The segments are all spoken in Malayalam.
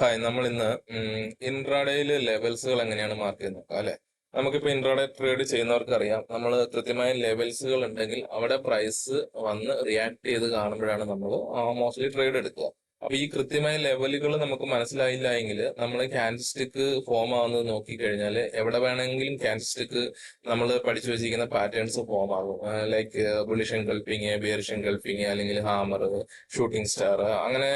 ഹായ്, നമ്മൾ ഇന്ന് ഇൻട്രാഡേയിൽ ലെവൽസുകൾ എങ്ങനെയാണ് മാർക്ക് ചെയ്യുന്നത് നോക്കാം അല്ലെ. നമുക്കിപ്പോൾ ഇൻട്രാഡേ ട്രേഡ് ചെയ്യുന്നവർക്ക് അറിയാം, നമ്മൾ കൃത്യമായ ലെവൽസുകൾ ഉണ്ടെങ്കിൽ അവിടെ പ്രൈസ് വന്ന് റിയാക്ട് ചെയ്ത് കാണുമ്പോഴാണ് നമ്മൾ മോസ്റ്റ്ലി ട്രേഡ് എടുക്കുക. അപ്പൊ ഈ കൃത്യമായ ലെവലുകൾ നമുക്ക് മനസ്സിലായില്ല എങ്കിൽ നമ്മൾ ക്യാൻഡിൽ സ്റ്റിക്ക് ഫോം ആവുന്നത് നോക്കിക്കഴിഞ്ഞാൽ എവിടെ വേണമെങ്കിലും ക്യാൻഡിൽ സ്റ്റിക്ക് നമ്മൾ പഠിച്ചു വെച്ചിരിക്കുന്ന പാറ്റേൺസ് ഫോം ആകും. Like bullish engulfing, bearish engulfing, അല്ലെങ്കിൽ ഹാമർ, ഷൂട്ടിംഗ് സ്റ്റാർ, അങ്ങനെ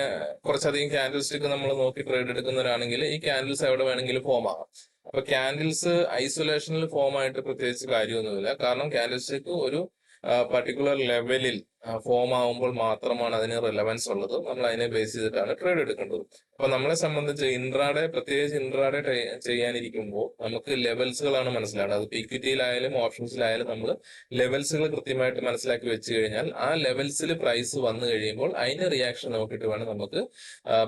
കുറച്ചധികം ക്യാൻഡിൽ സ്റ്റിക്ക് നമ്മൾ നോക്കി ട്രേഡ് എടുക്കുന്നവരാണെങ്കിൽ ഈ ക്യാൻഡിൽസ് എവിടെ വേണമെങ്കിലും ഫോം ആകാം. അപ്പൊ ക്യാൻഡിൽസ് ഐസൊലേഷനിൽ ഫോം ആയിട്ട് പ്രത്യേകിച്ച് കാര്യമൊന്നുമില്ല. കാരണം ക്യാൻഡിൽ സ്റ്റിക്ക് ഒരു പർട്ടിക്കുലർ ലെവലിൽ ഫോം ആവുമ്പോൾ മാത്രമാണ് അതിന് റിലവൻസ് ഉള്ളത്. നമ്മൾ അതിനെ ബേസ് ചെയ്തിട്ടാണ് ട്രേഡ് എടുക്കേണ്ടത്. അപ്പൊ നമ്മളെ സംബന്ധിച്ച് ഇൻട്രാഡേ, പ്രത്യേകിച്ച് ഇൻട്രാഡേ ചെയ്യാനിരിക്കുമ്പോൾ നമുക്ക് ലെവൽസുകളാണ് മനസ്സിലാവുന്നത്. അത് ഇക്വിറ്റിയിലായാലും ഓപ്ഷൻസിലായാലും നമ്മൾ ലെവൽസുകൾ കൃത്യമായിട്ട് മനസ്സിലാക്കി വെച്ച് കഴിഞ്ഞാൽ ആ ലെവൽസിൽ പ്രൈസ് വന്നു കഴിയുമ്പോൾ അതിന് റിയാക്ഷൻ നോക്കിയിട്ട് വേണം നമുക്ക്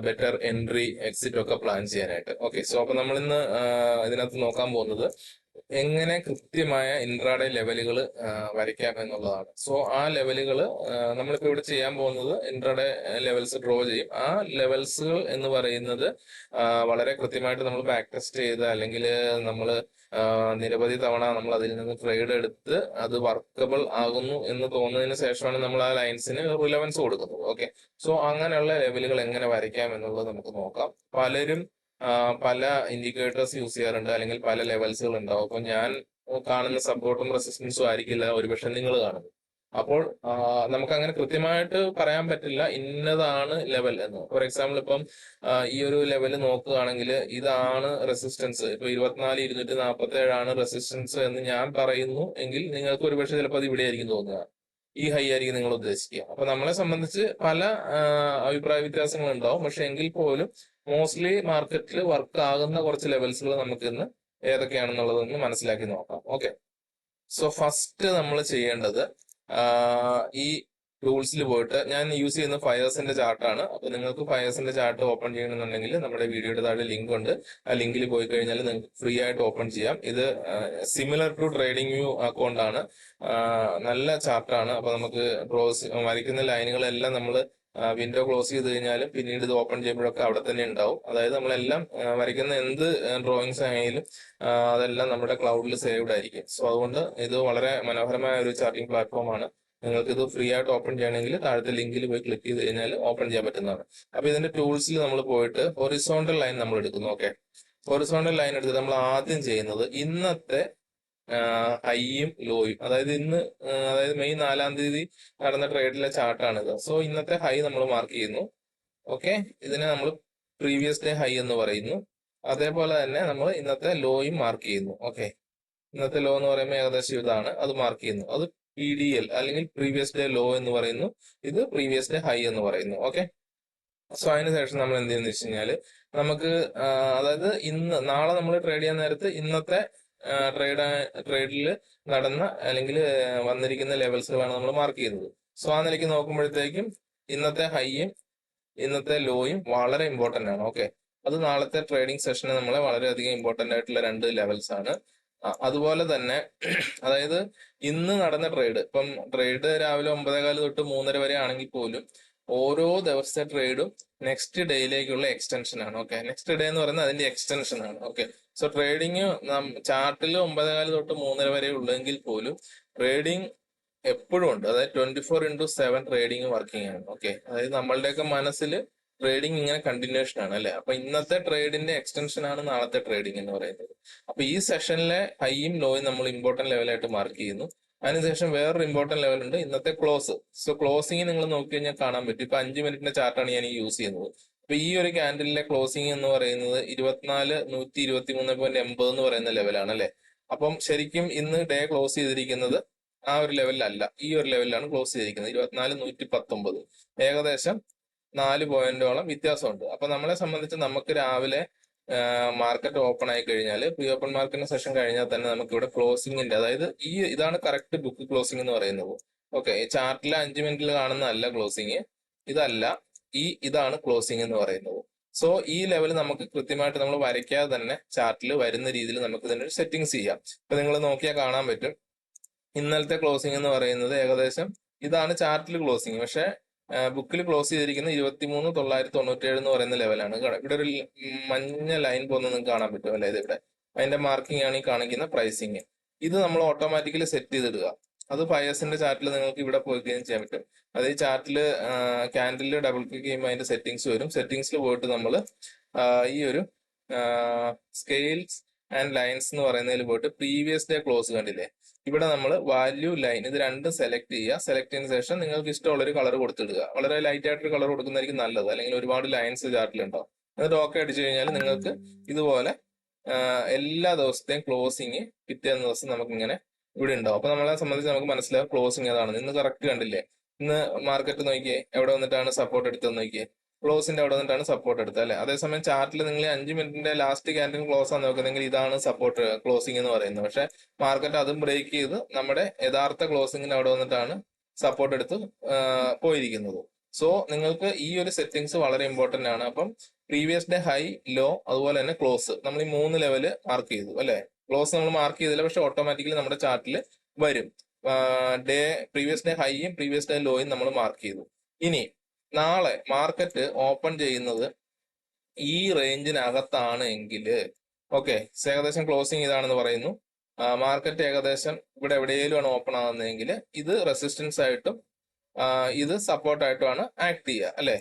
ബെറ്റർ എൻട്രി എക്സിറ്റ് ഒക്കെ പ്ലാൻ ചെയ്യാനായിട്ട്. ഓക്കെ, സോ അപ്പൊ നമ്മൾ ഇന്ന് ഇതിനകത്ത് നോക്കാൻ പോകുന്നത് എങ്ങനെ കൃത്യമായ ഇൻട്രാഡേ ലെവലുകൾ വരയ്ക്കാം എന്നുള്ളതാണ്. സോ ആ ലെവലുകൾ നമ്മളിപ്പോൾ ഇവിടെ ചെയ്യാൻ പോകുന്നത് ഇൻട്രാഡേ ലെവൽസ് ഡ്രോ ചെയ്യും. ആ ലെവൽസുകൾ എന്ന് പറയുന്നത് വളരെ കൃത്യമായിട്ട് നമ്മൾ ബാക്ക് ടെസ്റ്റ് ചെയ്ത്, അല്ലെങ്കിൽ നമ്മൾ നിരവധി തവണ നമ്മൾ അതിൽ നിന്ന് ട്രേഡ് എടുത്ത് അത് വർക്കബിൾ ആകുന്നു എന്ന് തോന്നുന്നതിന് ശേഷമാണ് നമ്മൾ ആ ലൈൻസിന് റിലവൻസ് കൊടുക്കുന്നത്. ഓക്കെ, സോ അങ്ങനെയുള്ള ലെവലുകൾ എങ്ങനെ വരയ്ക്കാം എന്നുള്ളത് നമുക്ക് നോക്കാം. പലരും പല ഇൻഡിക്കേറ്റേഴ്സ് യൂസ് ചെയ്യാറുണ്ട്, അല്ലെങ്കിൽ പല ലെവൽസുകൾ ഉണ്ടാവും. അപ്പൊ ഞാൻ കാണുന്ന സപ്പോർട്ടും റെസിസ്റ്റൻസും ആയിരിക്കില്ല ഒരുപക്ഷെ നിങ്ങൾ കാണുന്നത്. അപ്പോൾ നമുക്ക് അങ്ങനെ കൃത്യമായിട്ട് പറയാൻ പറ്റില്ല ഇന്നതാണ് ലെവൽ എന്ന്. ഫോർ എക്സാമ്പിൾ, ഇപ്പം ഈ ഒരു ലെവൽ നോക്കുകയാണെങ്കിൽ ഇതാണ് റെസിസ്റ്റൻസ്, ഇപ്പൊ 24,247 റെസിസ്റ്റൻസ് എന്ന് ഞാൻ പറയുന്നു എങ്കിൽ നിങ്ങൾക്ക് ഒരുപക്ഷെ ചിലപ്പോൾ അത് ഇവിടെ ആയിരിക്കും തോന്നുക, ഈ ഹൈ ആയിരിക്കും നിങ്ങൾ ഉദ്ദേശിക്കുക. അപ്പൊ നമ്മളെ സംബന്ധിച്ച് പല അഭിപ്രായ വ്യത്യാസങ്ങൾ ഉണ്ടാവും. പക്ഷെ എങ്കിൽ പോലും മോസ്റ്റ്ലി മാർക്കറ്റിൽ വർക്ക് ആകുന്ന കുറച്ച് ലെവൽസുകൾ നമുക്ക് ഇന്ന് ഏതൊക്കെയാണെന്നുള്ളതൊന്ന് മനസ്സിലാക്കി നോക്കാം. ഓക്കെ, സോ ഫസ്റ്റ് നമ്മൾ ചെയ്യേണ്ടത് ഈ ടൂൾസിൽ പോയിട്ട്, ഞാൻ യൂസ് ചെയ്യുന്ന ഫയേഴ്സിന്റെ ചാർട്ടാണ്. അപ്പൊ നിങ്ങൾക്ക് ഫയേഴ്സിന്റെ ചാർട്ട് ഓപ്പൺ ചെയ്യണമെന്നുണ്ടെങ്കിൽ നമ്മുടെ വീഡിയോയുടെ താഴെ ലിങ്ക് ഉണ്ട്. ആ ലിങ്കിൽ പോയി കഴിഞ്ഞാൽ നിങ്ങൾക്ക് ഫ്രീ ആയിട്ട് ഓപ്പൺ ചെയ്യാം. ഇത് similar to trading view account ആണ്. നല്ല ചാർട്ടാണ്. അപ്പൊ നമുക്ക് വരയ്ക്കുന്ന ലൈനുകളെല്ലാം നമ്മൾ വിൻഡോ ക്ലോസ് ചെയ്ത് കഴിഞ്ഞാലും പിന്നീട് ഇത് ഓപ്പൺ ചെയ്യുമ്പോഴൊക്കെ അവിടെ തന്നെ ഉണ്ടാവും. അതായത് നമ്മളെല്ലാം വരയ്ക്കുന്ന എന്ത് ഡ്രോയിങ്സ് ആയാലും അതെല്ലാം നമ്മുടെ ക്ലൗഡിൽ സേവ്ഡ് ആയിരിക്കും. സോ അതുകൊണ്ട് ഇത് വളരെ മനോഹരമായ ഒരു ചാർട്ടിംഗ് പ്ലാറ്റ്ഫോം ആണ്. നിങ്ങൾക്ക് ഇത് ഫ്രീ ആയിട്ട് ഓപ്പൺ ചെയ്യണമെങ്കിൽ താഴത്തെ ലിങ്കിൽ പോയി ക്ലിക്ക് ചെയ്ത് കഴിഞ്ഞാൽ ഓപ്പൺ ചെയ്യാൻ പറ്റുന്നതാണ്. അപ്പൊ ഇതിന്റെ ടൂൾസിൽ നമ്മൾ പോയിട്ട് ഹൊറിസോണ്ടൽ ലൈൻ നമ്മൾ എടുക്കുന്നു. ഓക്കെ, ഹൊറിസോണ്ടൽ ലൈൻ എടുത്തിട്ട് നമ്മൾ ആദ്യം ചെയ്യുന്നത് ഇന്നത്തെ ഹൈയും ലോയും, അതായത് ഇന്ന്, അതായത് മെയ് 4-ാം തീയതി നടന്ന ട്രേഡിലെ ചാർട്ടാണിത്. സോ ഇന്നത്തെ ഹൈ നമ്മൾ മാർക്ക് ചെയ്യുന്നു. ഓക്കെ, ഇതിനെ നമ്മൾ പ്രീവിയസ് ഡേ ഹൈ എന്ന് പറയുന്നു. അതേപോലെ തന്നെ നമ്മൾ ഇന്നത്തെ ലോയും മാർക്ക് ചെയ്യുന്നു. ഓക്കെ, ഇന്നത്തെ ലോ എന്ന് പറയുമ്പോൾ ഏകദേശം ഇതാണ്, അത് മാർക്ക് ചെയ്യുന്നു. അത് PDL അല്ലെങ്കിൽ പ്രീവിയസ് ഡേ ലോ എന്ന് പറയുന്നു. ഇത് പ്രീവിയസ് ഡേ ഹൈ എന്ന് പറയുന്നു. ഓക്കെ, സോ അതിന് ശേഷം നമ്മൾ എന്ത് ചെയ്യുന്ന വെച്ച് കഴിഞ്ഞാല് നമുക്ക് അതായത് നാളെ നമ്മൾ ട്രേഡ് ചെയ്യാൻ നേരത്ത് ഇന്നത്തെ ട്രേഡിൽ നടന്ന അല്ലെങ്കിൽ വന്നിരിക്കുന്ന ലെവൽസുകളാണ് നമ്മൾ മാർക്ക് ചെയ്യുന്നത്. സോ ആ നിലയ്ക്ക് നോക്കുമ്പോഴത്തേക്കും ഇന്നത്തെ ഹൈയും ഇന്നത്തെ ലോയും വളരെ ഇമ്പോർട്ടന്റ് ആണ്. ഓക്കെ, അത് നാളത്തെ ട്രേഡിംഗ് സെഷന് നമ്മളെ വളരെയധികം ഇമ്പോർട്ടന്റ് ആയിട്ടുള്ള രണ്ട് ലെവൽസ് ആണ്. അതുപോലെ തന്നെ അതായത് ഇന്ന് നടന്ന ട്രേഡ്, ഇപ്പം ട്രേഡ് രാവിലെ 9:15 തൊട്ട് 3:30 വരെ ആണെങ്കിൽ പോലും ഓരോ ദിവസത്തെ ട്രേഡും നെക്സ്റ്റ് ഡേയിലേക്കുള്ള എക്സ്റ്റൻഷൻ ആണ്. ഓക്കെ, നെക്സ്റ്റ് ഡേ എന്ന് പറയുന്നത് അതിന്റെ എക്സ്റ്റൻഷൻ ആണ്. ഓക്കെ, സോ ട്രേഡിങ് ചാർട്ടിൽ 9:15 തൊട്ട് 3:30 വരെ ഉള്ളെങ്കിൽ പോലും ട്രേഡിങ് എപ്പോഴും ഉണ്ട്. അതായത് 24/7 ട്രേഡിങ് വർക്കിംഗ് ആണ്. ഓക്കെ, അതായത് നമ്മളുടെയൊക്കെ മനസ്സിൽ ട്രേഡിങ് ഇങ്ങനെ കണ്ടിന്യൂഷൻ ആണ് അല്ലെ. അപ്പൊ ഇന്നത്തെ ട്രേഡിന്റെ എക്സ്റ്റൻഷൻ ആണ് നാളത്തെ ട്രേഡിംഗ് എന്ന് പറയുന്നത്. അപ്പൊ ഈ സെഷനിലെ ഹൈയും ലോയും നമ്മൾ ഇമ്പോർട്ടന്റ് ലെവലായിട്ട് മാർക്ക് ചെയ്യുന്നു. അതിനുശേഷം വേറൊരു ഇമ്പോർട്ടന്റ് ലെവൽ ഉണ്ട്, ഇന്നത്തെ ക്ലോസ്. സോ ക്ലോസിംഗ് നിങ്ങൾ നോക്കി കഴിഞ്ഞാൽ കാണാൻ പറ്റും. ഇപ്പൊ 5 മിനിറ്റിന്റെ ചാർട്ടാണ് ഞാൻ യൂസ് ചെയ്യുന്നത്. അപ്പൊ ഈ ഒരു ക്യാൻഡലിലെ ക്ലോസിംഗ് എന്ന് പറയുന്നത് 24,123.80 എന്ന് പറയുന്ന ലെവലാണ് അല്ലെ. അപ്പം ശരിക്കും ഇന്ന് ഡേ ക്ലോസ് ചെയ്തിരിക്കുന്നത് ആ ഒരു ലെവലിലല്ല, ഈ ഒരു ലെവലിലാണ് ക്ലോസ് ചെയ്തിരിക്കുന്നത്. 24,119, ഏകദേശം 4 പോയിന്റോളം വ്യത്യാസമുണ്ട്. അപ്പൊ നമ്മളെ സംബന്ധിച്ച് നമുക്ക് രാവിലെ മാർക്കറ്റ് ഓപ്പൺ ആയി കഴിഞ്ഞാൽ, പ്രീ ഓപ്പൺ മാർക്കറ്റിന്റെ സെഷൻ കഴിഞ്ഞാൽ തന്നെ നമുക്ക് ഇവിടെ ക്ലോസിംഗിന്റെ, അതായത് ഇതാണ് കറക്റ്റ് ബുക്ക് ക്ലോസിംഗ് എന്ന് പറയുന്നത്. ഓക്കെ, ഈ ചാർട്ടിലെ 5 മിനിറ്റിൽ കാണുന്നതല്ല ക്ലോസിംഗ്, ഇതല്ല, ഇതാണ് ക്ലോസിംഗ് എന്ന് പറയുന്നത്. സോ ഈ ലെവൽ നമുക്ക് കൃത്യമായിട്ട് നമ്മൾ വരയ്ക്കാതെ തന്നെ ചാർട്ടിൽ വരുന്ന രീതിയിൽ നമുക്ക് ഇതിന്റെ ഒരു സെറ്റിംഗ്സ് ചെയ്യാം. ഇപ്പൊ നിങ്ങൾ നോക്കിയാൽ കാണാൻ പറ്റും, ഇന്നലത്തെ ക്ലോസിംഗ് എന്ന് പറയുന്നത് ഏകദേശം ഇതാണ് ചാർട്ടിൽ ക്ലോസിംഗ്. പക്ഷെ ബുക്കിൽ ക്ലോസ് ചെയ്തിരിക്കുന്ന 23,997 എന്ന് പറയുന്ന ലെവലാണ്. ഇവിടെ ഒരു മഞ്ഞ ലൈൻ പോകുന്നത് നിങ്ങൾക്ക് കാണാൻ പറ്റും അല്ലെ? ഇത് ഇവിടെ അതിന്റെ മാർക്കിംഗ് ആണ് ഈ കാണിക്കുന്ന പ്രൈസിങ്. ഇത് നമ്മൾ ഓട്ടോമാറ്റിക്കലി സെറ്റ് ചെയ്തിടുക. അത് ഫയർസിന്റെ ചാർട്ടിൽ നിങ്ങൾക്ക് ഇവിടെ പോയി കഴിഞ്ഞാൽ ചെയ്യാൻ പറ്റും. അത് ഈ ചാർട്ടിൽ ക്യാൻഡിൽ ഡബിൾ ക്ലിക്ക് ചെയ്യുമ്പോൾ അതിന്റെ സെറ്റിംഗ്സ് വരും. സെറ്റിംഗ്സിൽ പോയിട്ട് നമ്മൾ ഈ ഒരു സ്കെയിൽസ് ആൻഡ് ലൈൻസ് എന്ന് പറയുന്നതിൽ പോയിട്ട് പ്രീവിയസ് ഡേ ക്ലോസ് കണ്ടില്ലേ? ഇവിടെ നമ്മൾ വാല്യൂ ലൈൻ ഇത് രണ്ടും സെലക്ട് ചെയ്യുക. സെലക്ട് ചെയ്തതിനു ശേഷം നിങ്ങൾക്ക് ഇഷ്ടമുള്ള ഒരു കളർ കൊടുത്തിടുക. വളരെ ലൈറ്റ് ആയിട്ടൊരു കളർ കൊടുക്കുന്നതായിരിക്കും നല്ലത്, അല്ലെങ്കിൽ ഒരുപാട് ലൈൻസ് ചാർട്ടിലുണ്ടാവും. എന്നിട്ട് ഓക്കെ അടിച്ചു കഴിഞ്ഞാൽ നിങ്ങൾക്ക് ഇതുപോലെ എല്ലാ ദിവസത്തെയും ക്ലോസിങ് പിറ്റേന്ന് ദിവസം നമുക്ക് ഇങ്ങനെ ഇവിടെ ഉണ്ടാവും. അപ്പൊ നമ്മളെ സംബന്ധിച്ച് നമുക്ക് മനസ്സിലാവും ക്ലോസിങ് ഏതാണ്. ഇന്ന് കറക്റ്റ് കണ്ടില്ലേ? ഇന്ന് മാർക്കറ്റ് നോക്കിയേ എവിടെ വന്നിട്ടാണ് സപ്പോർട്ട് എടുത്തതെന്ന് നോക്കിയേ. ക്ലോസിന്റെ അവിടെ വന്നിട്ടാണ് സപ്പോർട്ട് എടുത്തത് അല്ലെ? അതേസമയം ചാർട്ടിൽ നിങ്ങൾ 5 മിനിറ്റിന്റെ ലാസ്റ്റ് ക്യാൻഡിൽ ക്ലോസ് ആണ് നോക്കുന്നെങ്കിൽ ഇതാണ് സപ്പോർട്ട് ക്ലോസിംഗ് എന്ന് പറയുന്നത്. പക്ഷെ മാർക്കറ്റ് അതും ബ്രേക്ക് ചെയ്ത് നമ്മുടെ യഥാർത്ഥ ക്ലോസിംഗിന് അവിടെ വന്നിട്ടാണ് സപ്പോർട്ട് എടുത്ത് പോയിരിക്കുന്നത്. സോ നിങ്ങൾക്ക് ഈ ഒരു സെറ്റിംഗ്സ് വളരെ ഇമ്പോർട്ടന്റ് ആണ്. അപ്പം പ്രീവിയസ് ഡേ ഹൈ, ലോ, അതുപോലെ തന്നെ ക്ലോസ് നമ്മൾ ഈ 3 ലെവല് മാർക്ക് ചെയ്തു അല്ലെ? ക്ലോസ് നമ്മൾ മാർക്ക് ചെയ്തില്ല, പക്ഷെ ഓട്ടോമാറ്റിക്കലി നമ്മുടെ ചാർട്ടിൽ വരും. ഡേ പ്രീവിയസ് ഡേ ഹൈയും പ്രീവിയസ് ഡേ ലോയും നമ്മൾ മാർക്ക് ചെയ്തു. ഇനി നാളെ മാർക്കറ്റ് ഓപ്പൺ ചെയ്യുന്നത് ഈ റേഞ്ചിനകത്താണ് എങ്കിൽ ഓക്കെ, ഏകദേശം ക്ലോസിങ് ഇതാണെന്ന് പറയുന്നു. മാർക്കറ്റ് ഏകദേശം ഇവിടെ എവിടെയെങ്കിലും ഓപ്പൺ ആകുന്നതെങ്കിൽ ഇത് റെസിസ്റ്റൻസ് ആയിട്ടും ഇത് സപ്പോർട്ടായിട്ടുമാണ് ആക്ട് ചെയ്യുക അല്ലെ?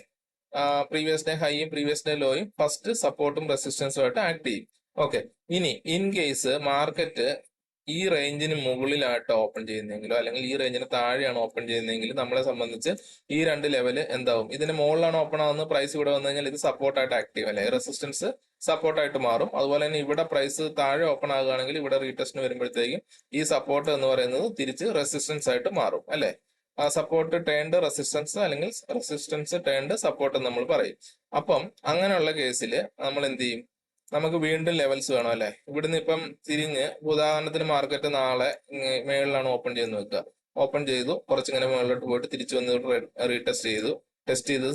പ്രീവിയസ് ഡേ ഹൈയും പ്രീവിയസ് ഡേ ലോയും ഫസ്റ്റ് സപ്പോർട്ടും റെസിസ്റ്റൻസും ആയിട്ട് ആക്ട് ചെയ്യും. ഓക്കെ, ഇനി ഇൻ കേസ് മാർക്കറ്റ് ഈ റേഞ്ചിന് മുകളിലായിട്ട് ഓപ്പൺ ചെയ്യുന്നെങ്കിലോ അല്ലെങ്കിൽ ഈ റേഞ്ചിന് താഴെയാണ് ഓപ്പൺ ചെയ്യുന്നതെങ്കിൽ നമ്മളെ സംബന്ധിച്ച് ഈ 2 ലെവല് എന്താവും? ഇതിന് മുകളിലാണ് ഓപ്പൺ ആകുന്നത്, പ്രൈസ് ഇവിടെ വന്നു കഴിഞ്ഞാൽ ഇത് സപ്പോർട്ടായിട്ട് ആക്റ്റീവ് അല്ലെ? റെസിസ്റ്റൻസ് സപ്പോർട്ടായിട്ട് മാറും. അതുപോലെ തന്നെ ഇവിടെ പ്രൈസ് താഴെ ഓപ്പൺ ആകുകയാണെങ്കിൽ ഇവിടെ റീടെസ്റ്റിന് വരുമ്പോഴത്തേക്കും ഈ സപ്പോർട്ട് എന്ന് പറയുന്നത് തിരിച്ച് റെസിസ്റ്റൻസ് ആയിട്ട് മാറും അല്ലെ? സപ്പോർട്ട് ടേൺഡ് റെസിസ്റ്റൻസ് അല്ലെങ്കിൽ റെസിസ്റ്റൻസ് ടേൺഡ് സപ്പോർട്ട് എന്ന് നമ്മൾ പറയും. അപ്പം അങ്ങനെയുള്ള കേസിൽ നമ്മൾ എന്ത് ചെയ്യും? നമുക്ക് വീണ്ടും ലെവൽസ് വേണം അല്ലെ? ഇവിടുന്ന് ഇപ്പം തിരിഞ്ഞ് ഉദാഹരണത്തിന് മാർക്കറ്റ് നാളെ മേളിലാണ് ഓപ്പൺ ചെയ്യുന്ന വെക്കുക. ഓപ്പൺ ചെയ്തു, കുറച്ചിങ്ങനെ മുകളിലോട്ട് പോയിട്ട് തിരിച്ചു വന്ന് റീടെസ്റ്റ് ചെയ്തു. ടെസ്റ്റ് ചെയ്ത്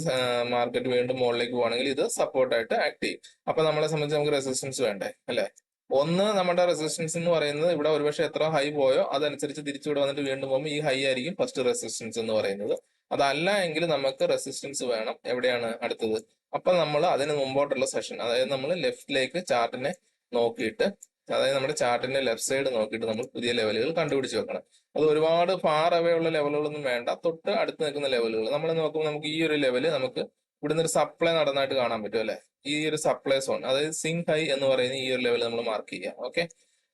മാർക്കറ്റ് വീണ്ടും മുകളിലേക്ക് പോകണമെങ്കിൽ ഇത് സപ്പോർട്ടായിട്ട് ആക്ട് ചെയ്യും. അപ്പൊ നമ്മളെ സംബന്ധിച്ച് നമുക്ക് റെസിസ്റ്റൻസ് വേണ്ടേ അല്ലെ? ഒന്ന് നമ്മുടെ റെസിസ്റ്റൻസ് എന്ന് പറയുന്നത് ഇവിടെ ഒരുപക്ഷെ എത്ര ഹൈ പോയോ അതനുസരിച്ച് തിരിച്ചിവിടെ വന്നിട്ട് വീണ്ടും പോകുമ്പോൾ ഈ ഹൈ ആയിരിക്കും ഫസ്റ്റ് റെസിസ്റ്റൻസ് എന്ന് പറയുന്നത്. അതല്ല എങ്കിൽ നമുക്ക് റെസിസ്റ്റൻസ് വേണം എവിടെയാണ് അടുത്തത്? അപ്പൊ നമ്മൾ അതിന് മുമ്പോട്ടുള്ള സെഷൻ, അതായത് നമ്മൾ ലെഫ്റ്റിലേക്ക് ചാർട്ടിനെ നോക്കിയിട്ട്, അതായത് നമ്മുടെ ചാർട്ടിന്റെ ലെഫ്റ്റ് സൈഡ് നോക്കിയിട്ട് നമ്മൾ പുതിയ ലെവലുകൾ കണ്ടുപിടിച്ച് വെക്കണം. അത് ഒരുപാട് ഫാർ അവേ ഉള്ള ലെവലുകളൊന്നും വേണ്ട, തൊട്ട് അടുത്ത് നിൽക്കുന്ന ലെവലുകൾ നമ്മൾ നോക്കുമ്പോൾ നമുക്ക് ഈ ഒരു ലെവല് നമുക്ക് ഇവിടുന്ന് ഒരു സപ്ലൈ നടന്നായിട്ട് കാണാൻ പറ്റും അല്ലെ? ഈ ഒരു സപ്ലൈ സോൺ, അതായത് സിങ് ഹൈ എന്ന് പറയുന്ന ഈ ഒരു ലെവൽ നമ്മൾ മാർക്ക് ചെയ്യാം. ഓക്കെ,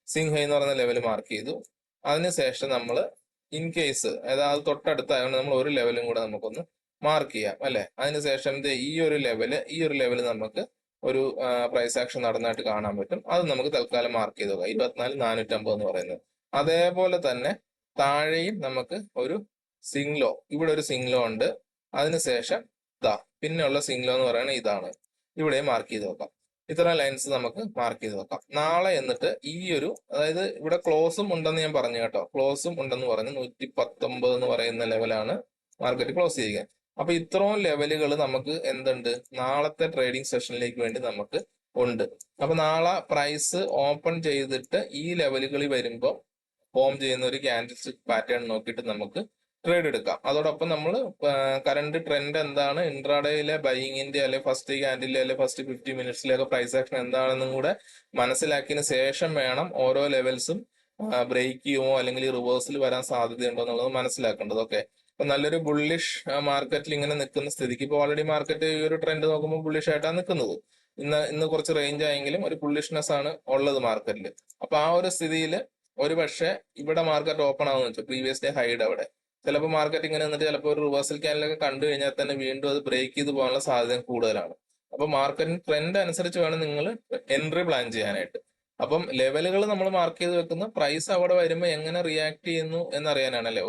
സിങ് ഹൈ എന്ന് പറയുന്ന ലെവൽ മാർക്ക് ചെയ്തു. അതിനുശേഷം നമ്മൾ ഇൻ കേസ് അതായത് തൊട്ടടുത്തായതുകൊണ്ട് നമ്മൾ ഒരു ലെവലും കൂടെ നമുക്കൊന്ന് മാർക്ക് ചെയ്യാം അല്ലെ? അതിനുശേഷം ഈ ഒരു ലെവല് നമുക്ക് ഒരു പ്രൈസ് ആക്ഷൻ നടന്നായിട്ട് കാണാൻ പറ്റും. അത് നമുക്ക് തൽക്കാലം മാർക്ക് ചെയ്ത് നോക്കാം, 24,450 എന്ന് പറയുന്നത്. അതേപോലെ തന്നെ താഴെയും നമുക്ക് ഒരു സിംഗ്ലോ, ഇവിടെ ഒരു സിംഗ്ലോ ഉണ്ട്. അതിനുശേഷം പിന്നെയുള്ള സിംഗ്ലോ എന്ന് പറയുന്നത് ഇതാണ്, ഇവിടെ മാർക്ക് ചെയ്ത് നോക്കാം. ഇത്തരം ലൈൻസ് നമുക്ക് മാർക്ക് ചെയ്ത് നോക്കാം. നാളെ എന്നിട്ട് ഈ ഒരു, അതായത് ഇവിടെ ക്ലോസും ഉണ്ടെന്ന് ഞാൻ പറഞ്ഞു കേട്ടോ, ക്ലോസും ഉണ്ടെന്ന് പറഞ്ഞു. 119 എന്ന് പറയുന്ന ലെവലാണ് മാർക്കറ്റ് ക്ലോസ് ചെയ്യുക. അപ്പൊ ഇത്രയും ലെവലുകൾ നമുക്ക് എന്തുണ്ട്? നാളത്തെ ട്രേഡിംഗ് സെഷനിലേക്ക് വേണ്ടി നമുക്ക് ഉണ്ട്. അപ്പൊ നാളെ പ്രൈസ് ഓപ്പൺ ചെയ്തിട്ട് ഈ ലെവലുകളിൽ വരുമ്പോൾ ഫോം ചെയ്യുന്ന ഒരു ക്യാൻഡിൽ സ്റ്റിക്ക് പാറ്റേൺ നോക്കിയിട്ട് നമുക്ക് ട്രേഡ് എടുക്കാം. അതോടൊപ്പം നമ്മൾ കറന്റ് ട്രെൻഡ് എന്താണ്, ഇൻട്രാഡേയിലെ ബൈയിങ്ങിന്റെ അല്ലെ ഫസ്റ്റ് ക്യാൻഡിലെ അല്ലെ ഫസ്റ്റ് 50 മിനിറ്റ്സിലേക്ക് പ്രൈസ് ആക്ഷൻ എന്താണെന്നും കൂടെ മനസ്സിലാക്കിയതിന് ശേഷം വേണം ഓരോ ലെവൽസും ബ്രേക്ക് ചെയ്യുമോ അല്ലെങ്കിൽ റിവേഴ്സിൽ വരാൻ സാധ്യതയുണ്ടോ എന്നുള്ളത് മനസ്സിലാക്കേണ്ടത്. ഓക്കെ, അപ്പൊ നല്ലൊരു ബുള്ളിഷ് മാർക്കറ്റിൽ ഇങ്ങനെ നിൽക്കുന്ന സ്ഥിതിക്ക്, ഇപ്പോൾ ഓൾറെഡി മാർക്കറ്റ് ഈ ഒരു ട്രെൻഡ് നോക്കുമ്പോൾ ബുള്ളിഷ് ആയിട്ടാണ് നിൽക്കുന്നത്. ഇന്ന് കുറച്ച് റേഞ്ച് ആയെങ്കിലും ഒരു ബുള്ളിഷ്നെസ് ആണ് ഉള്ളത് മാർക്കറ്റിൽ. അപ്പൊ ആ ഒരു സ്ഥിതിയിൽ ഒരു പക്ഷേ ഇവിടെ മാർക്കറ്റ് ഓപ്പൺ ആവുന്ന വെച്ചാൽ പ്രീവിയസ് ഡേ ഹൈഡ് അവിടെ ചിലപ്പോൾ മാർക്കറ്റ് ഇങ്ങനെ നിന്നിട്ട് ചിലപ്പോൾ ഒരു റിവേഴ്സൽ ക്യാൻഡിലൊക്കെ കണ്ടു കഴിഞ്ഞാൽ തന്നെ വീണ്ടും അത് ബ്രേക്ക് ചെയ്ത് പോകാനുള്ള സാധ്യത കൂടുതലാണ്. അപ്പൊ മാർക്കറ്റിന് ട്രെൻഡ് അനുസരിച്ച് വേണം നിങ്ങൾ എൻട്രി പ്ലാൻ ചെയ്യാനായിട്ട്. അപ്പം ലെവലുകൾ നമ്മൾ മാർക്ക് ചെയ്ത് വെക്കുന്ന പ്രൈസ് അവിടെ വരുമ്പോൾ എങ്ങനെ റിയാക്ട് ചെയ്യുന്നു എന്നറിയാനാണല്ലേ.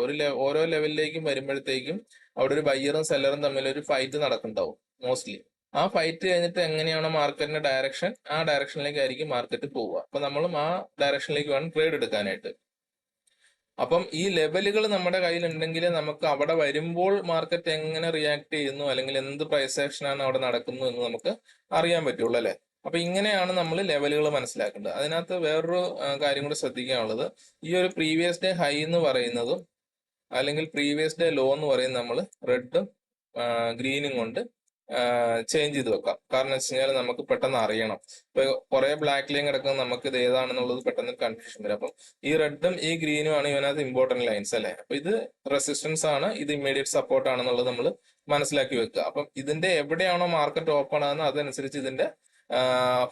ഓരോ ലെവലിലേക്കും വരുമ്പോഴത്തേക്കും അവിടെ ഒരു ബയ്യറും സെല്ലറും തമ്മിൽ ഒരു ഫൈറ്റ് നടക്കുന്നുണ്ടാവും മോസ്റ്റ്ലി. ആ ഫൈറ്റ് കഴിഞ്ഞിട്ട് എങ്ങനെയാണോ മാർക്കറ്റിന്റെ ഡയറക്ഷൻ, ആ ഡയറക്ഷനിലേക്കായിരിക്കും മാർക്കറ്റ് പോവുക. അപ്പൊ നമ്മളും ആ ഡയറക്ഷനിലേക്ക് വേണം ട്രേഡ് എടുക്കാനായിട്ട്. അപ്പം ഈ ലെവലുകൾ നമ്മുടെ കയ്യിൽ ഉണ്ടെങ്കിൽ നമുക്ക് അവിടെ വരുമ്പോൾ മാർക്കറ്റ് എങ്ങനെ റിയാക്ട് ചെയ്യുന്നു അല്ലെങ്കിൽ എന്ത് പ്രൈസ് ആക്ഷനാണ് അവിടെ നടക്കുന്നു എന്ന് നമുക്ക് അറിയാൻ പറ്റുള്ളൂ അല്ലെ? അപ്പൊ ഇങ്ങനെയാണ് നമ്മൾ ലെവലുകൾ മനസ്സിലാക്കേണ്ടത്. അതിനകത്ത് വേറൊരു കാര്യം കൂടി ശ്രദ്ധിക്കാനുള്ളത്, ഈ ഒരു പ്രീവിയസ് ഡേ ഹൈ എന്ന് പറയുന്നതും അല്ലെങ്കിൽ പ്രീവിയസ് ഡേ ലോ എന്ന് പറയുന്നത് നമ്മൾ റെഡും ഗ്രീനും കൊണ്ട് ചേഞ്ച് ചെയ്ത് വെക്കാം. കാരണം വെച്ച് കഴിഞ്ഞാൽ നമുക്ക് പെട്ടെന്ന് അറിയണം. ഇപ്പൊ കുറെ ബ്ലാക്ക് ലൈൻ കിടക്കുന്നത് നമുക്ക് ഇത് ഏതാണെന്നുള്ളത് പെട്ടെന്ന് കൺഫ്യൂഷൻ വരും. അപ്പം ഈ റെഡും ഈ ഗ്രീനും ആണ് ഇതിനകത്ത് ഇമ്പോർട്ടന്റ് ലൈൻസ് അല്ലെ. അപ്പൊ ഇത് റെസിസ്റ്റൻസ് ആണ്, ഇത് ഇമ്മീഡിയറ്റ് സപ്പോർട്ട് ആണെന്നുള്ളത് നമ്മൾ മനസ്സിലാക്കി വെക്കുക. അപ്പം ഇതിന്റെ എവിടെയാണോ മാർക്കറ്റ് ഓപ്പൺ ആകുന്നത് അതനുസരിച്ച് ഇതിന്റെ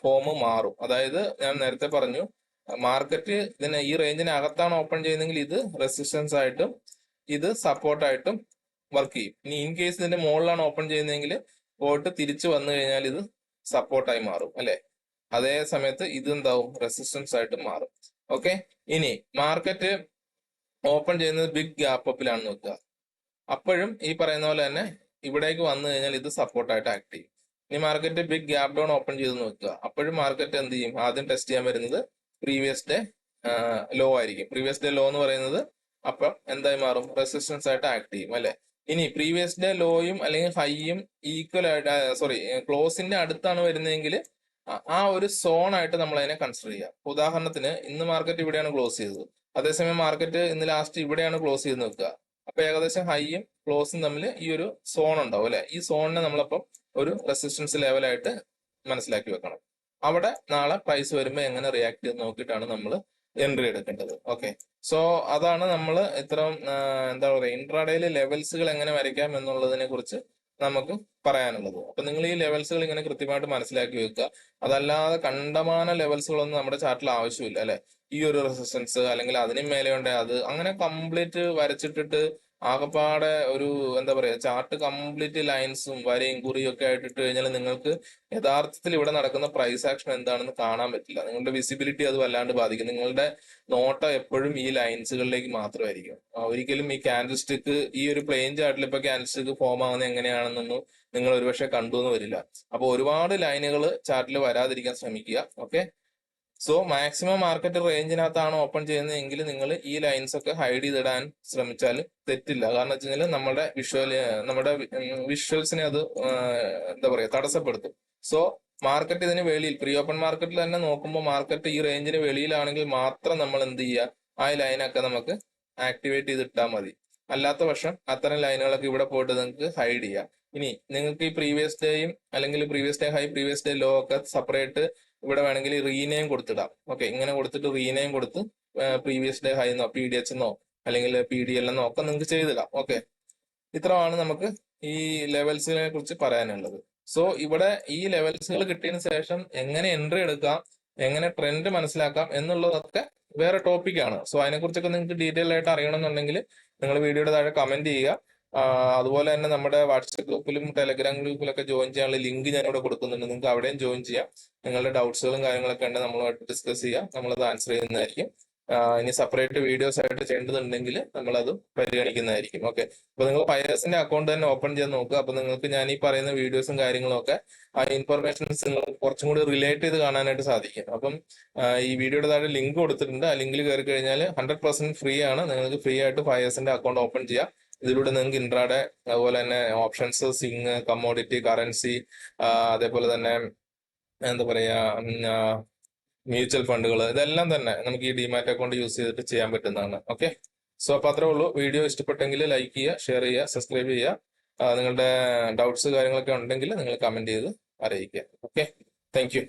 ഫോം മാറും. അതായത് ഞാൻ നേരത്തെ പറഞ്ഞു, മാർക്കറ്റ് ഇതിന് ഈ റേഞ്ചിന് അകത്താണ് ഓപ്പൺ ചെയ്യുന്നതെങ്കിൽ ഇത് റെസിസ്റ്റൻസ് ആയിട്ടും ഇത് സപ്പോർട്ടായിട്ടും വർക്ക് ചെയ്യും. ഇനി ഇൻ കേസ് ഇതിന്റെ മുകളിലാണ് ഓപ്പൺ ചെയ്യുന്നതെങ്കിൽ പോയിട്ട് തിരിച്ചു വന്നു കഴിഞ്ഞാൽ ഇത് സപ്പോർട്ടായി മാറും അല്ലെ. അതേ സമയത്ത് ഇത് എന്താവും, റെസിസ്റ്റൻസ് ആയിട്ട് മാറും. ഓക്കെ, ഇനി മാർക്കറ്റ് ഓപ്പൺ ചെയ്യുന്നത് ബിഗ് ഗ്യാപ്പ് അപ്പിലാണെന്ന് വെക്കുക. അപ്പോഴും ഈ പറയുന്ന പോലെ തന്നെ ഇവിടേക്ക് വന്നു കഴിഞ്ഞാൽ ഇത് സപ്പോർട്ടായിട്ട് ആക്ട് ചെയ്യും. ഇനി market big gap down open ചെയ്തെന്ന് വെക്കുക. അപ്പോഴും മാർക്കറ്റ് എന്ത് ചെയ്യും, ആദ്യം ടെസ്റ്റ് ചെയ്യാൻ വരുന്നത് പ്രീവിയസ് ഡേ ലോ ആയിരിക്കും. പ്രീവിയസ് ഡേ ലോ എന്ന് പറയുന്നത് അപ്പം എന്തായി മാറും, റെസിസ്റ്റൻസ് ആയിട്ട് ആക്ട് ചെയ്യും അല്ലെ. ഇനി പ്രീവിയസ് ഡേ ലോയും അല്ലെങ്കിൽ ഹൈയും ഈക്വൽ ആയിട്ട് ക്ലോസിന്റെ അടുത്താണ് വരുന്നതെങ്കിൽ ആ ഒരു സോൺ ആയിട്ട് നമ്മൾ അതിനെ കൺസിഡർ ചെയ്യാം. ഉദാഹരണത്തിന് ഇന്ന് മാർക്കറ്റ് ഇവിടെയാണ് ക്ലോസ് ചെയ്തത്, അതേസമയം മാർക്കറ്റ് ഇന്ന് ലാസ്റ്റ് ഇവിടെയാണ് ക്ലോസ് ചെയ്ത് വെക്കുക. അപ്പൊ ഏകദേശം ഹൈയും ക്ലോസും തമ്മിൽ ഈ ഒരു സോൺ ഉണ്ടാവും അല്ലെ. ഈ സോണിനെ നമ്മളപ്പം ഒരു റെസിസ്റ്റൻസ് ലെവലായിട്ട് മനസ്സിലാക്കി വെക്കണം. അവിടെ നാളെ പ്രൈസ് വരുമ്പോൾ എങ്ങനെ റിയാക്ട് ചെയ്ത് നോക്കിയിട്ടാണ് നമ്മൾ എൻട്രി എടുക്കേണ്ടത്. ഓക്കെ, സോ അതാണ് നമ്മൾ ഇത്തരം എന്താ പറയുക ഇൻട്രാഡേയിലെ ലെവൽസുകൾ എങ്ങനെ വരയ്ക്കാം എന്നുള്ളതിനെ കുറിച്ച് നമുക്ക് പറയാനുള്ളത്. അപ്പൊ നിങ്ങൾ ഈ ലെവൽസുകൾ ഇങ്ങനെ കൃത്യമായിട്ട് മനസ്സിലാക്കി വെക്കുക. അതല്ലാതെ കണ്ടമാന ലെവൽസുകളൊന്നും നമ്മുടെ ചാർട്ടിൽ ആവശ്യമില്ല അല്ലെ. ഈ ഒരു റെസിസ്റ്റൻസ് അല്ലെങ്കിൽ അതിനും മേലെ ഉണ്ട് അത് അങ്ങനെ കംപ്ലീറ്റ് വരച്ചിട്ടിട്ട് ആകെപ്പാടെ ഒരു എന്താ പറയാ ചാർട്ട് കംപ്ലീറ്റ് ലൈൻസും വരയും കുറിയും ഒക്കെ ആയിട്ടിട്ട് കഴിഞ്ഞാൽ നിങ്ങൾക്ക് യഥാർത്ഥത്തിൽ ഇവിടെ നടക്കുന്ന പ്രൈസ് ആക്ഷൻ എന്താണെന്ന് കാണാൻ പറ്റില്ല. നിങ്ങളുടെ വിസിബിലിറ്റി അത് വല്ലാണ്ട് ബാധിക്കും. നിങ്ങളുടെ നോട്ടം എപ്പോഴും ഈ ലൈൻസുകളിലേക്ക് മാത്രമായിരിക്കും. ഒരിക്കലും ഈ ക്യാൻഡിൽ സ്റ്റിക്ക് ഈ ഒരു പ്ലെയിൻ ചാർട്ടിൽ ഇപ്പൊ ക്യാൻഡിൽ സ്റ്റിക്ക് ഫോം ആവുന്നത് എങ്ങനെയാണെന്നൊന്നും നിങ്ങൾ ഒരുപക്ഷെ കണ്ടു എന്ന് വരില്ല. അപ്പൊ ഒരുപാട് ലൈനുകൾ ചാർട്ടിൽ വരാതിരിക്കാൻ ശ്രമിക്കുക. ഓക്കെ, സോ മാക്സിമം മാർക്കറ്റ് റേഞ്ചിനകത്താണ് ഓപ്പൺ ചെയ്യുന്നതെങ്കിൽ നിങ്ങൾ ഈ ലൈൻസ് ഒക്കെ ഹൈഡ് ചെയ്തിടാൻ ശ്രമിച്ചാൽ തെറ്റില്ല. കാരണം വെച്ച് കഴിഞ്ഞാൽ നമ്മുടെ വിഷ്വൽസിനെ അത് എന്താ പറയാ തടസ്സപ്പെടുത്തും. സോ മാർക്കറ്റ് ഇതിന് വെളിയിൽ പ്രീ ഓപ്പൺ മാർക്കറ്റിൽ തന്നെ നോക്കുമ്പോൾ മാർക്കറ്റ് ഈ റേഞ്ചിന് വെളിയിലാണെങ്കിൽ മാത്രം നമ്മൾ എന്ത് ചെയ്യുക, ആ ലൈനൊക്കെ നമുക്ക് ആക്ടിവേറ്റ് ചെയ്തിട്ടാൽ മതി. അല്ലാത്ത പക്ഷം അത്തരം ലൈനുകളൊക്കെ ഇവിടെ പോയിട്ട് നിങ്ങൾക്ക് ഹൈഡ് ചെയ്യാം. ഇനി നിങ്ങൾക്ക് ഈ പ്രീവിയസ് ഡേയും അല്ലെങ്കിൽ previous day high previous day low ഒക്കെ സെപ്പറേറ്റ് ഇവിടെ വേണമെങ്കിൽ റീനെയിം കൊടുത്തിടാം. ഓക്കെ, ഇങ്ങനെ കൊടുത്തിട്ട് റീനെയിം കൊടുത്ത് പ്രീവിയസ് ഡേ ഹൈ എന്നോ PDH എന്നോ അല്ലെങ്കിൽ PDL എന്നോ ഒക്കെ നിങ്ങൾക്ക് ചെയ്തിടാം. ഓക്കെ, ഇത്രയാണ് നമുക്ക് ഈ ലെവൽസിനെ കുറിച്ച് പറയാനുള്ളത്. സോ ഇവിടെ ഈ ലെവൽസുകൾ കിട്ടിയതിന് ശേഷം എങ്ങനെ എൻട്രി എടുക്കാം, എങ്ങനെ ട്രെൻഡ് മനസ്സിലാക്കാം എന്നുള്ളതൊക്കെ വേറെ ടോപ്പിക്കാണ്. സോ അതിനെക്കുറിച്ചൊക്കെ നിങ്ങൾക്ക് ഡീറ്റെയിൽ ആയിട്ട് അറിയണമെന്നുണ്ടെങ്കിൽ നിങ്ങൾ വീഡിയോയുടെ താഴെ കമന്റ് ചെയ്യുക. അതുപോലെ തന്നെ നമ്മുടെ വാട്സപ്പ് ഗ്രൂപ്പിലും ടെലഗ്രാം ഗ്രൂപ്പിലൊക്കെ ജോയിൻ ചെയ്യാനുള്ള ലിങ്ക് ഞാൻ ഇവിടെ കൊടുക്കുന്നുണ്ട്. നിങ്ങൾക്ക് അവിടെയും ജോയിൻ ചെയ്യാം. നിങ്ങളുടെ ഡൗട്ട്സുകളും കാര്യങ്ങളൊക്കെ ഉണ്ട്, നമ്മളുമായിട്ട് ഡിസ്കസ് ചെയ്യാം, നമ്മളത് ആൻസർ ചെയ്യുന്നതായിരിക്കും. ഇനി സെപ്പറേറ്റ് വീഡിയോസ് ആയിട്ട് ചെയ്യേണ്ടതുണ്ടെങ്കിൽ നമ്മളത് പരിഗണിക്കുന്നതായിരിക്കും. ഓക്കെ, അപ്പൊ നിങ്ങൾ പയേഴ്സിന്റെ അക്കൗണ്ട് തന്നെ ഓപ്പൺ ചെയ്ത് നോക്കുക. അപ്പൊ നിങ്ങൾക്ക് ഞാൻ ഈ പറയുന്ന വീഡിയോസും കാര്യങ്ങളും ഒക്കെ ആ ഇൻഫർമേഷൻസ് നിങ്ങൾ കുറച്ചും കൂടി റിലേറ്റ് ചെയ്ത് കാണാനായിട്ട് സാധിക്കും. അപ്പം ഈ വീഡിയോയുടെ താഴെ ലിങ്ക് കൊടുത്തിട്ടുണ്ട്. ആ ലിങ്കിൽ കയറി കഴിഞ്ഞാൽ 100% ഫ്രീ ആണ്. നിങ്ങൾക്ക് ഫ്രീ ആയിട്ട് പയേഴ്സിന്റെ അക്കൗണ്ട് ഓപ്പൺ ചെയ്യാം. ഇതിലൂടെ നിങ്ങൾക്ക് ഇൻട്രാഡേ അതുപോലെ തന്നെ ഓപ്ഷൻസ്, സിങ്, കമ്മോഡിറ്റി, കറൻസി, അതേപോലെ തന്നെ എന്താ പറയാ മ്യൂച്വൽ ഫണ്ടുകൾ, ഇതെല്ലാം തന്നെ നമുക്ക് ഈ ഡിമാറ്റ് അക്കൗണ്ട് യൂസ് ചെയ്തിട്ട് ചെയ്യാൻ പറ്റുന്നതാണ്. ഓക്കെ, സോ അപ്പൊ അത്രേ ഉള്ളൂ. വീഡിയോ ഇഷ്ടപ്പെട്ടെങ്കിൽ ലൈക്ക് ചെയ്യുക, ഷെയർ ചെയ്യുക, സബ്സ്ക്രൈബ് ചെയ്യുക. നിങ്ങളുടെ ഡൗട്ട്സ് കാര്യങ്ങളൊക്കെ ഉണ്ടെങ്കിൽ നിങ്ങൾ കമന്റ് ചെയ്ത് അറിയിക്കുക. Okay, thank you.